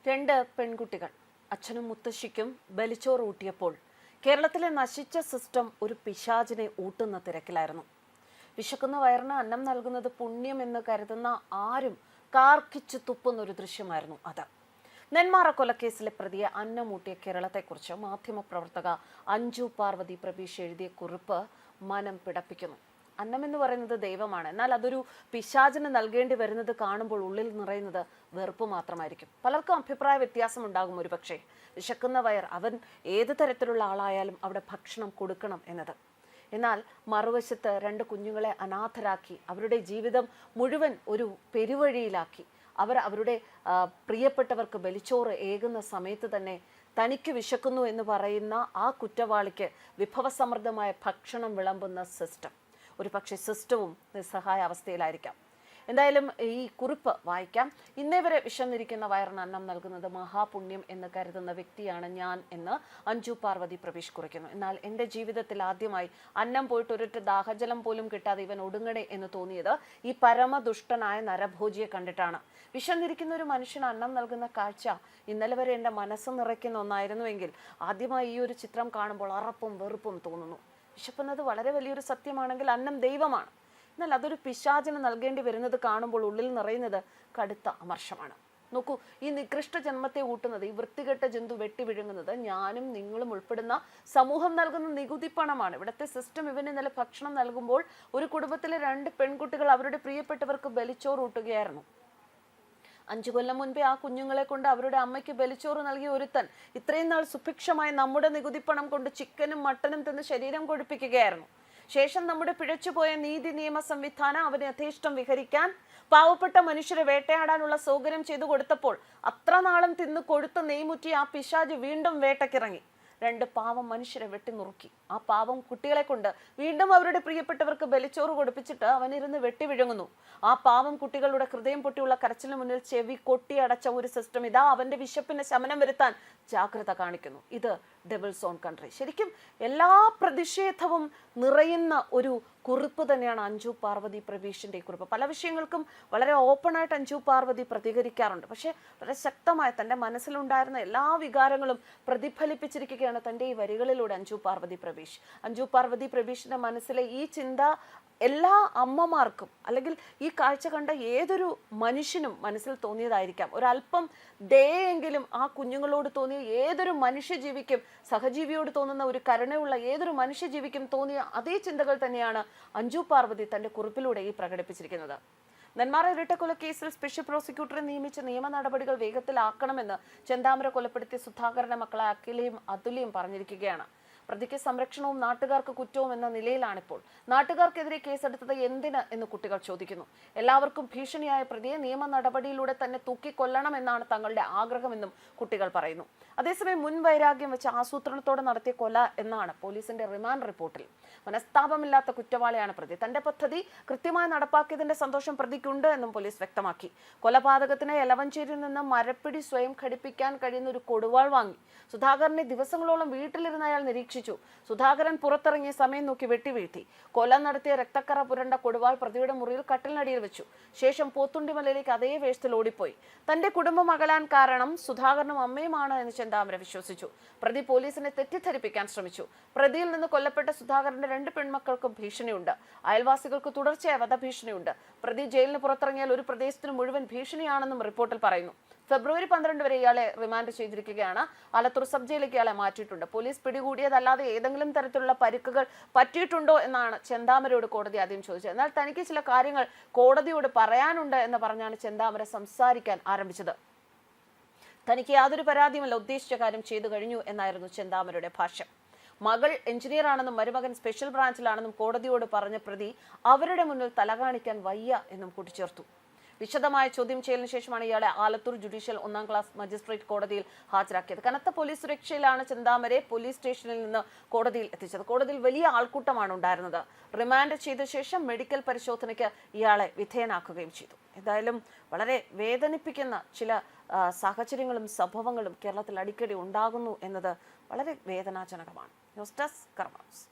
രണ്ട് പെൺകുട്ടികൾ അച്ഛനും മുത്തശ്ശിക്കും ബലിച്ചോറ് ഊട്ടിയപ്പോൾ കേരളത്തിലെ നശിച്ച സിസ്റ്റം ഒരു പിശാചിനെ ഊട്ടുന്ന തിരക്കിലായിരുന്നു. വിശക്കുന്ന വയറിന് അന്നം നൽകുന്നത് പുണ്യം എന്ന് കരുതുന്ന ആരും കാർക്കിച്ചു തുപ്പുന്ന ഒരു ദൃശ്യമായിരുന്നു അത്. നെന്മാറ കൊലക്കേസിലെ പ്രതിയെ അന്നമൂട്ടിയ കേരളത്തെക്കുറിച്ച് മാധ്യമപ്രവർത്തക അഞ്ജു പാർവതി പ്രബീഷ് എഴുതിയ കുറിപ്പ് മനം പിടപ്പിക്കുന്നു. അന്നം എന്ന് പറയുന്നത് ദൈവമാണ്. എന്നാൽ അതൊരു പിശാചിന് നൽകേണ്ടി വരുന്നത് കാണുമ്പോൾ ഉള്ളിൽ നിറയുന്നത് വെറുപ്പ് മാത്രമായിരിക്കും. പലർക്കും അഭിപ്രായ വ്യത്യാസം ഉണ്ടാകും. ഒരു പക്ഷേ വിശക്കുന്ന വയർ, അവൻ ഏത് തരത്തിലുള്ള ആളായാലും അവിടെ ഭക്ഷണം കൊടുക്കണം എന്നത്. എന്നാൽ മറുവശത്ത് രണ്ട് കുഞ്ഞുങ്ങളെ അനാഥരാക്കി അവരുടെ ജീവിതം മുഴുവൻ ഒരു പെരുവഴിയിലാക്കി അവരുടെ പ്രിയപ്പെട്ടവർക്ക് ബലിച്ചോറ് ഏകുന്ന സമയത്ത് തന്നെ തനിക്ക് വിശക്കുന്നു എന്ന് പറയുന്ന ആ കുറ്റവാളിക്ക് വിഭവസമൃദ്ധമായ ഭക്ഷണം വിളമ്പുന്ന സിസ്റ്റം, ഒരു പക്ഷേ സിസ്റ്റവും നിസ്സഹായ അവസ്ഥയിലായിരിക്കാം. എന്തായാലും ഈ കുറിപ്പ് വായിക്കാം. ഇന്നേ വരെ വിശന്നിരിക്കുന്ന വയറിന് അന്നം നൽകുന്നത് മഹാപുണ്യം എന്ന് കരുതുന്ന വ്യക്തിയാണ് ഞാൻ എന്ന് അഞ്ജു പാർവതി പ്രബീഷ് കുറിക്കുന്നു. എന്നാൽ എൻ്റെ ജീവിതത്തിൽ ആദ്യമായി അന്നം പോയിട്ട് ഒരൊറ്റ ദാഹജലം പോലും കിട്ടാതെ ഇവൻ ഒടുങ്ങണേ എന്ന് തോന്നിയത് ഈ പരമദുഷ്ടനായ നരഭോജിയെ കണ്ടിട്ടാണ്. വിശന്നിരിക്കുന്ന ഒരു മനുഷ്യന് അന്നം നൽകുന്ന കാഴ്ച ഇന്നലെ വരെ എൻ്റെ മനസ്സ് നിറയ്ക്കുന്ന ഒന്നായിരുന്നുവെങ്കിൽ ആദ്യമായി ഈ ഒരു ചിത്രം കാണുമ്പോൾ അറപ്പും വെറുപ്പും തോന്നുന്നു. വിശപ്പുന്നത് വളരെ വലിയൊരു സത്യമാണെങ്കിൽ അന്നം ദൈവമാണ്. എന്നാൽ അതൊരു പിശാചിന് നൽകേണ്ടി വരുന്നത് കാണുമ്പോൾ ഉള്ളിൽ നിറയുന്നത് കടുത്ത അമർഷമാണ്. നോക്കൂ, ഈ നികൃഷ്ട ജന്മത്തെ ഊട്ടുന്നത്, ഈ വൃത്തികെട്ട ജന്തു വെട്ടി വിഴുങ്ങുന്നത് ഞാനും നിങ്ങളും ഉൾപ്പെടുന്ന സമൂഹം നൽകുന്ന നികുതി പണമാണ്. ഇവിടുത്തെ സിസ്റ്റം ഇവന് ഇന്നലെ ഭക്ഷണം നൽകുമ്പോൾ ഒരു കുടുംബത്തിലെ രണ്ട് പെൺകുട്ടികൾ അവരുടെ പ്രിയപ്പെട്ടവർക്ക് ബലിച്ചോറ് ഊട്ടുകയായിരുന്നു. 5 കൊല്ലം മുൻപേ ആ കുഞ്ഞുങ്ങളെ കൊണ്ട് അവരുടെ അമ്മയ്ക്ക് ബലിച്ചോറ് നൽകിയ ഒരുത്തൻ ഇത്രയും നാൾ സുഭിക്ഷമായ നമ്മുടെ നികുതിപ്പണം കൊണ്ട് ചിക്കനും മട്ടനും തിന്ന് ശരീരം കൊഴുപ്പിക്കുകയായിരുന്നു. ശേഷം നമ്മുടെ പിഴച്ചുപോയ നീതി നിയമ സംവിധാനം അവനെ യഥേഷ്ടം വിഹരിക്കാൻ, പാവപ്പെട്ട മനുഷ്യരെ വേട്ടയാടാനുള്ള സൗകര്യം ചെയ്തു കൊടുത്തപ്പോൾ അത്ര നാളും തിന്ന് കൊഴുത്ത് നെയ്മുറ്റി ആ പിശാച് വീണ്ടും വേട്ടക്കിറങ്ങി. 2 പാവം മനുഷ്യരെ വെട്ടിനുറുക്കി. ആ പാവം കുട്ടികളെ കൊണ്ട് വീണ്ടും അവരുടെ പ്രിയപ്പെട്ടവർക്ക് ബലിച്ചോറ് കൊടുപ്പിച്ചിട്ട് അവനിരുന്ന് വെട്ടി വിഴുങ്ങുന്നു. ആ പാവം കുട്ടികളുടെ ഹൃദയം പൊട്ടിയുള്ള കരച്ചിലിന് മുന്നിൽ ചെവി കൊട്ടിയടച്ച ഒരു സിസ്റ്റം ഇതാ അവന്റെ വിശപ്പിന് ശമനം വരുത്താൻ ജാഗ്രത കാണിക്കുന്നു. ഇത് ഡെവിൾസ് ഓൺ കൺട്രി. ശരിക്കും എല്ലാ പ്രതിഷേധവും നിറയുന്ന ഒരു കുറിപ്പ് തന്നെയാണ് അഞ്ജു പാർവതി പ്രബീഷിന്റെ കുറിപ്പ്. പല വിഷയങ്ങൾക്കും വളരെ ഓപ്പണായിട്ട് അഞ്ജു പാർവതി പ്രതികരിക്കാറുണ്ട്. പക്ഷെ വളരെ ശക്തമായ തൻ്റെ മനസ്സിലുണ്ടായിരുന്ന എല്ലാ വികാരങ്ങളും പ്രതിഫലിപ്പിച്ചിരിക്കുകയാണ് തൻ്റെ ഈ വരികളിലൂടെ അഞ്ജു പാർവതി പ്രബീഷ്. അഞ്ജു പാർവതി പ്രബീഷിന്റെ മനസ്സിലെ ഈ ചിന്ത എല്ലാ അമ്മമാർക്കും, അല്ലെങ്കിൽ ഈ കാഴ്ച കണ്ട ഏതൊരു മനുഷ്യനും മനസ്സിൽ തോന്നിയതായിരിക്കാം. ഒരല്പം ദയെങ്കിലും ആ കുഞ്ഞുങ്ങളോട് തോന്നിയ ഏതൊരു മനുഷ്യജീവിക്കും, സഹജീവിയോട് തോന്നുന്ന ഒരു കരുണയുള്ള ഏതൊരു മനുഷ്യജീവിക്കും തോന്നിയ അതേ ചിന്തകൾ തന്നെയാണ് അഞ്ജു പാർവതി തന്റെ കുറിപ്പിലൂടെ ഈ പ്രകടിപ്പിച്ചിരിക്കുന്നത്. നെന്മാറ ഇരട്ടക്കൊലക്കേസിൽ സ്പെഷ്യൽ പ്രോസിക്യൂട്ടറെ നിയമിച്ച നിയമ നടപടികൾ വേഗത്തിലാക്കണമെന്ന് ചെന്താമര കൊലപ്പെടുത്തിയ സുധാകരന്റെ മക്കളായ അഖിലയും അതുലിയും പറഞ്ഞിരിക്കുകയാണ്. പ്രതിക്ക് സംരക്ഷണവും നാട്ടുകാർക്ക് കുറ്റവും എന്ന നിലയിലാണിപ്പോൾ. നാട്ടുകാർക്കെതിരെ കേസെടുത്തത് എന്തിന് എന്ന് കുട്ടികൾ ചോദിക്കുന്നു. എല്ലാവർക്കും ഭീഷണിയായ പ്രതിയെ നിയമ നടപടിയിലൂടെ തന്നെ തൂക്കിക്കൊല്ലണം എന്നാണ് തങ്ങളുടെ ആഗ്രഹമെന്നും കുട്ടികൾ പറയുന്നു. അതേസമയം മുൻവൈരാഗ്യം വെച്ച് ആസൂത്രണത്തോടെ നടത്തിയ കൊല എന്നാണ് പോലീസിന്റെ റിമാൻഡ് റിപ്പോർട്ടിൽ. മനസ്താപമില്ലാത്ത കുറ്റവാളിയാണ് പ്രതി. തന്റെ പദ്ധതി കൃത്യമായി നടപ്പാക്കിയതിന്റെ സന്തോഷം പ്രതിക്കുണ്ട് എന്നും പോലീസ് വ്യക്തമാക്കി. കൊലപാതകത്തിന് എലവഞ്ചേരിയിൽ നിന്ന് മരപ്പിടി സ്വയം ഘടിപ്പിക്കാൻ കഴിയുന്ന ഒരു കൊടുവാൾ വാങ്ങി. സുധാകരനെ ദിവസങ്ങളോളം വീട്ടിലിരുന്ന് അയാൾ നിരീക്ഷിച്ചു. സുധാകരൻ പുറത്തിറങ്ങിയ സമയം നോക്കി വെട്ടിവീഴ്ത്തി. കൊല നടത്തിയ രക്തക്കറ പുരണ്ട കൊടുവാൾ പ്രതിയുടെ മുറിയിൽ കട്ടിലിനടിയിൽ വെച്ചു. ശേഷം പോത്തുണ്ടിമലയിലേക്ക് അതേ വേഷത്തിൽ ഓടിപ്പോയി. തന്റെ കുടുംബം അകലാൻ കാരണം സുധാകരനും അമ്മയുമാണ് എന്ന് ചെന്താമര വിശ്വസിച്ചു. പ്രതി പോലീസിനെ തെറ്റിദ്ധരിപ്പിക്കാൻ ശ്രമിച്ചു. പ്രതിയിൽ നിന്ന് കൊല്ലപ്പെട്ട സുധാകരന്റെ 2 പെൺമക്കൾക്കും ഭീഷണിയുണ്ട്. അയൽവാസികൾക്ക് തുടർച്ചയായ വധഭീഷണിയുണ്ട്. പ്രതി ജയിലിന് പുറത്തിറങ്ങിയാൽ ഒരു പ്രദേശത്തിന് മുഴുവൻ ഭീഷണിയാണെന്നും റിപ്പോർട്ടിൽ പറയുന്നു. ഫെബ്രുവരി 12 വരെ ഇയാളെ റിമാൻഡ് ചെയ്തിരിക്കുകയാണ്. ആലത്തൂർ സബ് ജയിലിലേക്ക് ഇയാളെ മാറ്റിയിട്ടുണ്ട്. പോലീസ് പിടികൂടിയതല്ലാതെ ഏതെങ്കിലും തരത്തിലുള്ള പരിക്കുകൾ പറ്റിയിട്ടുണ്ടോ എന്നാണ് ചെന്താമരയോട് കോടതി ആദ്യം ചോദിച്ചത്. എന്നാൽ തനിക്ക് ചില കാര്യങ്ങൾ കോടതിയോട് പറയാനുണ്ട് എന്ന് പറഞ്ഞാണ് ചെന്താമര സംസാരിക്കാൻ ആരംഭിച്ചത്. തനിക്ക് യാതൊരു പരാതിയുമല്ല, ഉദ്ദേശിച്ച കാര്യം ചെയ്തു കഴിഞ്ഞു എന്നായിരുന്നു ചെന്താമരയുടെ ഭാഷ്യം. മകൾ എഞ്ചിനീയർ ആണെന്നും മരുമകൻ സ്പെഷ്യൽ ബ്രാഞ്ചിലാണെന്നും കോടതിയോട് പറഞ്ഞ പ്രതി അവരുടെ മുന്നിൽ തലകാണിക്കാൻ വയ്യ എന്നും കൂട്ടിച്ചേർത്തു. വിശദമായ ചോദ്യം ചെയ്യലിന് ശേഷമാണ് ഇയാളെ ആലത്തൂർ ജുഡീഷ്യൽ 1ാം ക്ലാസ് മജിസ്ട്രേറ്റ് കോടതിയിൽ ഹാജരാക്കിയത്. കനത്ത പോലീസ് സുരക്ഷയിലാണ് ചെന്താമരെ പോലീസ് സ്റ്റേഷനിൽ നിന്ന് കോടതിയിൽ എത്തിച്ചത്. കോടതിയിൽ വലിയ ആൾക്കൂട്ടമാണ് ഉണ്ടായിരുന്നത്. റിമാൻഡ് ചെയ്ത ശേഷം മെഡിക്കൽ പരിശോധനയ്ക്ക് ഇയാളെ വിധേയനാക്കുകയും ചെയ്തു. എന്തായാലും വളരെ വേദനിപ്പിക്കുന്ന ചില സാഹചര്യങ്ങളും സംഭവങ്ങളും കേരളത്തിൽ അടിക്കടി ഉണ്ടാകുന്നു എന്നത് വളരെ വേദനാജനകമാണ്. ന്യൂസ് ഡെസ്ക് കർമ്മ ന്യൂസ്.